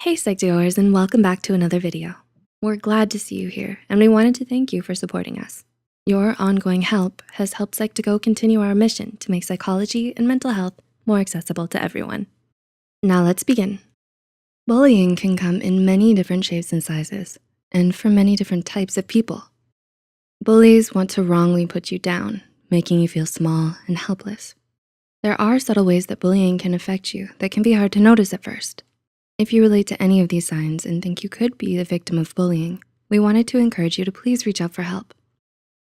Hey Psych2Goers, and welcome back to another video. We're glad to see you here, and we wanted to thank you for supporting us. Your ongoing help has helped Psych2Go continue our mission to make psychology and mental health more accessible to everyone. Now let's begin. Bullying can come in many different shapes and sizes, and from many different types of people. Bullies want to wrongly put you down, making you feel small and helpless. There are subtle ways that bullying can affect you that can be hard to notice at first. If you relate to any of these signs and think you could be the victim of bullying, we wanted to encourage you to please reach out for help.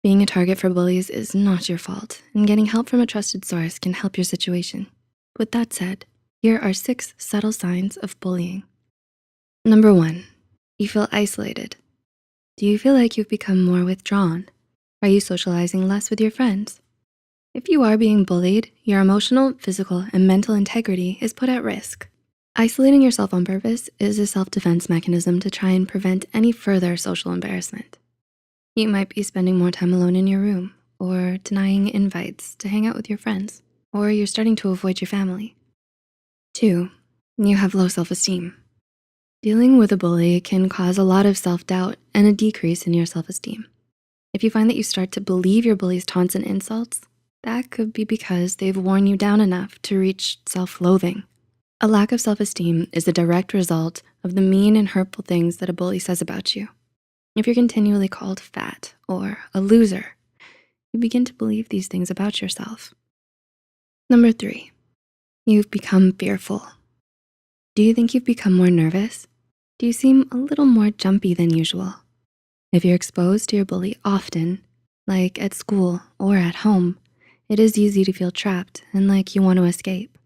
Being a target for bullies is not your fault, and getting help from a trusted source can help your situation. With that said, here are 6 subtle signs of bullying. Number 1, you feel isolated. Do you feel like you've become more withdrawn? Are you socializing less with your friends? If you are being bullied, your emotional, physical, and mental integrity is put at risk. Isolating yourself on purpose is a self-defense mechanism to try and prevent any further social embarrassment. You might be spending more time alone in your room, or denying invites to hang out with your friends, or you're starting to avoid your family. 2, you have low self-esteem. Dealing with a bully can cause a lot of self-doubt and a decrease in your self-esteem. If you find that you start to believe your bully's taunts and insults, that could be because they've worn you down enough to reach self-loathing. A lack of self-esteem is a direct result of the mean and hurtful things that a bully says about you. If you're continually called fat or a loser, you begin to believe these things about yourself. Number 3, you've become fearful. Do you think you've become more nervous? Do you seem a little more jumpy than usual? If you're exposed to your bully often, like at school or at home, it is easy to feel trapped and like you want to escape.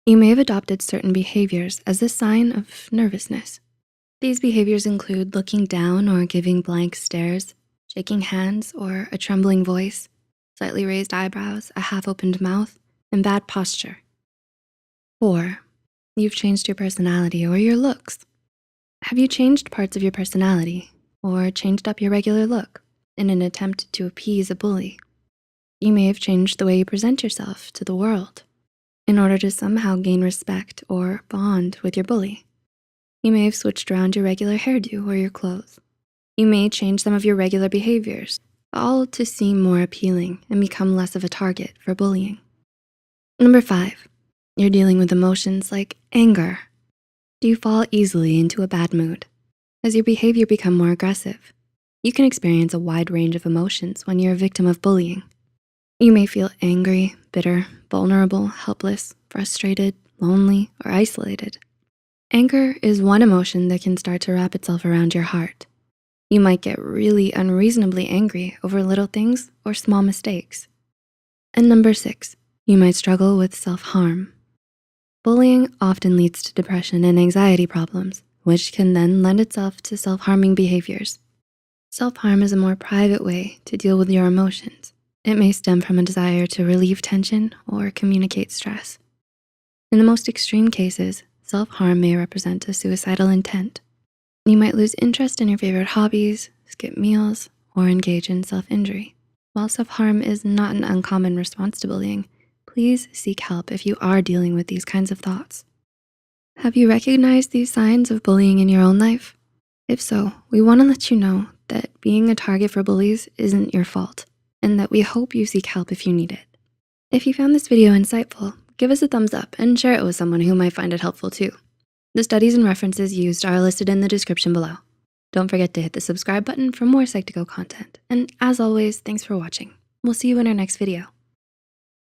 You may have adopted certain behaviors as a sign of nervousness. These behaviors include looking down or giving blank stares, shaking hands or a trembling voice, slightly raised eyebrows, a half-opened mouth, and bad posture. 4, you've changed your personality or your looks. Have you changed parts of your personality or changed up your regular look in an attempt to appease a bully? You may have changed the way you present yourself to the world in order to somehow gain respect or bond with your bully. You may have switched around your regular hairdo or your clothes. You may change some of your regular behaviors, all to seem more appealing and become less of a target for bullying. Number 5, you're dealing with emotions like anger. Do you fall easily into a bad mood? Has your behavior become more aggressive? You can experience a wide range of emotions when you're a victim of bullying. You may feel angry, bitter, vulnerable, helpless, frustrated, lonely, or isolated. Anger is one emotion that can start to wrap itself around your heart. You might get really unreasonably angry over little things or small mistakes. And number 6, you might struggle with self-harm. Bullying often leads to depression and anxiety problems, which can then lend itself to self-harming behaviors. Self-harm is a more private way to deal with your emotions. It may stem from a desire to relieve tension or communicate stress. In the most extreme cases, self-harm may represent a suicidal intent. You might lose interest in your favorite hobbies, skip meals, or engage in self-injury. While self-harm is not an uncommon response to bullying, please seek help if you are dealing with these kinds of thoughts. Have you recognized these signs of bullying in your own life? If so, we want to let you know that being a target for bullies isn't your fault, and that we hope you seek help if you need it. If you found this video insightful, give us a thumbs up and share it with someone who might find it helpful too. The studies and references used are listed in the description below. Don't forget to hit the subscribe button for more Psych2Go content. And as always, thanks for watching. We'll see you in our next video.